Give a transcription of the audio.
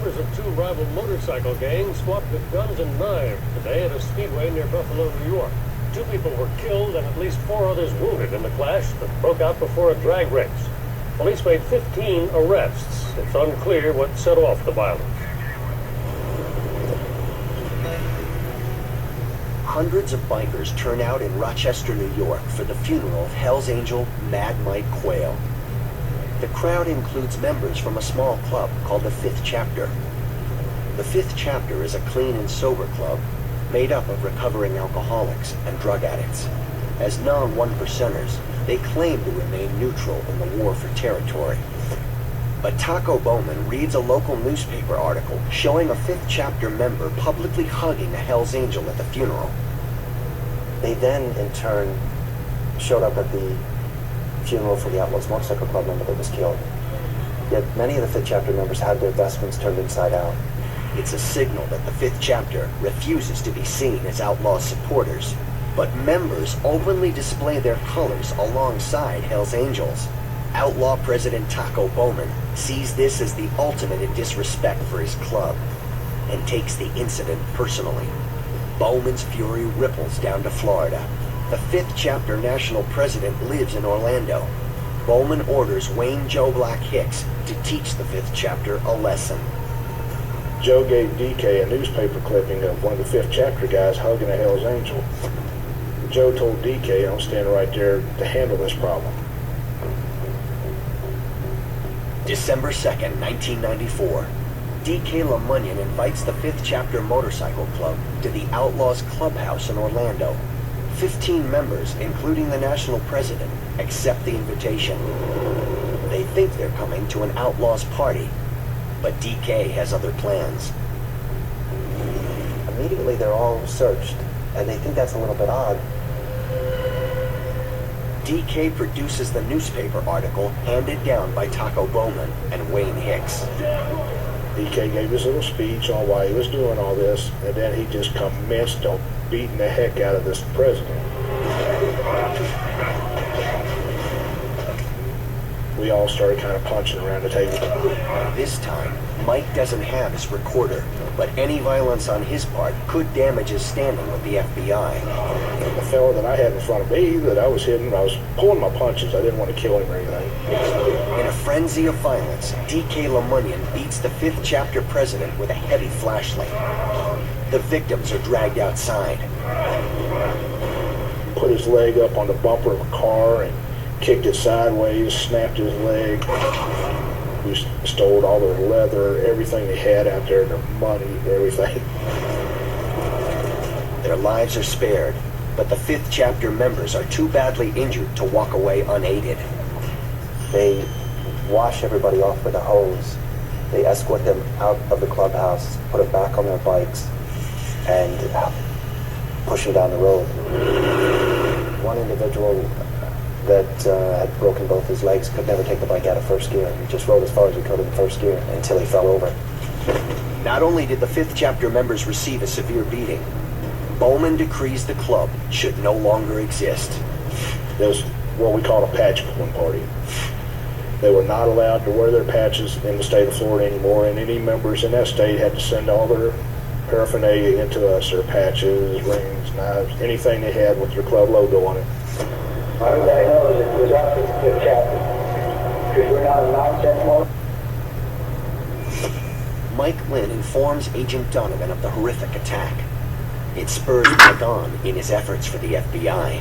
members of two rival motorcycle gangs fought with guns and knives today at a speedway near Buffalo, New York. 2 people were killed and at least 4 others wounded in the clash that broke out before a drag race. Police made 15 arrests. It's unclear what set off the violence. Hundreds of bikers turn out in Rochester, New York for the funeral of Hell's Angel Mad Mike Quayle. The crowd includes members from a small club called the Fifth Chapter. The Fifth Chapter is a clean and sober club made up of recovering alcoholics and drug addicts. As non-one-percenters, they claim to remain neutral in the war for territory. But Taco Bowman reads a local newspaper article showing a Fifth Chapter member publicly hugging a Hell's Angel at the funeral. They then, in turn, showed up at the funeral for the Outlaws Motorcycle Club member that was killed. Yet many of the Fifth Chapter members had their vestments turned inside out. It's a signal that the Fifth Chapter refuses to be seen as Outlaws supporters, but members openly display their colors alongside Hell's Angels. Outlaw President Taco Bowman sees this as the ultimate in disrespect for his club and takes the incident personally. Bowman's fury ripples down to Florida. The Fifth Chapter national president lives in Orlando. Bowman orders Wayne Joe Black Hicks to teach the Fifth Chapter a lesson. Joe gave DK a newspaper clipping of one of the Fifth Chapter guys hugging a Hell's Angel. Joe told DK, "I'm standing right there to handle this problem." December 2nd, 1994. DK LaMunyon invites the Fifth Chapter Motorcycle Club to the Outlaws Clubhouse in Orlando. 15 members, including the national president, accept the invitation. They think they're coming to an Outlaws party, but DK has other plans. Immediately they're all searched, and they think that's a little bit odd. DK produces the newspaper article handed down by Taco Bowman and Wayne Hicks. DK gave his little speech on why he was doing all this, and then he just commenced on beating the heck out of this president. We all started kind of punching around the table. This time, Mike doesn't have his recorder, but any violence on his part could damage his standing with the FBI. The fellow that I had in front of me that I was hitting, I was pulling my punches. I didn't want to kill him or anything. In a frenzy of violence, DK LaMunyon beats the Fifth Chapter president with a heavy flashlight. The victims are dragged outside. Put his leg up on the bumper of a car and kicked it sideways, snapped his leg. We stole all their leather, everything they had out there, their money, everything. Their lives are spared, but the Fifth Chapter members are too badly injured to walk away unaided. They wash everybody off with a hose. They escort them out of the clubhouse, put them back on their bikes, and push them down the road. One individual that had broken both his legs could never take the bike out of first gear. He just rode as far as he could in first gear until he fell over. Not only did the Fifth Chapter members receive a severe beating, Bowman decrees the club should no longer exist. There was what we call a patch pulling party. They were not allowed to wear their patches in the state of Florida anymore, and any members in that state had to send all their paraphernalia into us, their patches, rings, knives, anything they had with their club logo on it. Everybody knows it was us at the Fifth Chapter, because we're not allowed anymore. Mike Lynn informs Agent Donovan of the horrific attack. It spurs Mike on in his efforts for the FBI.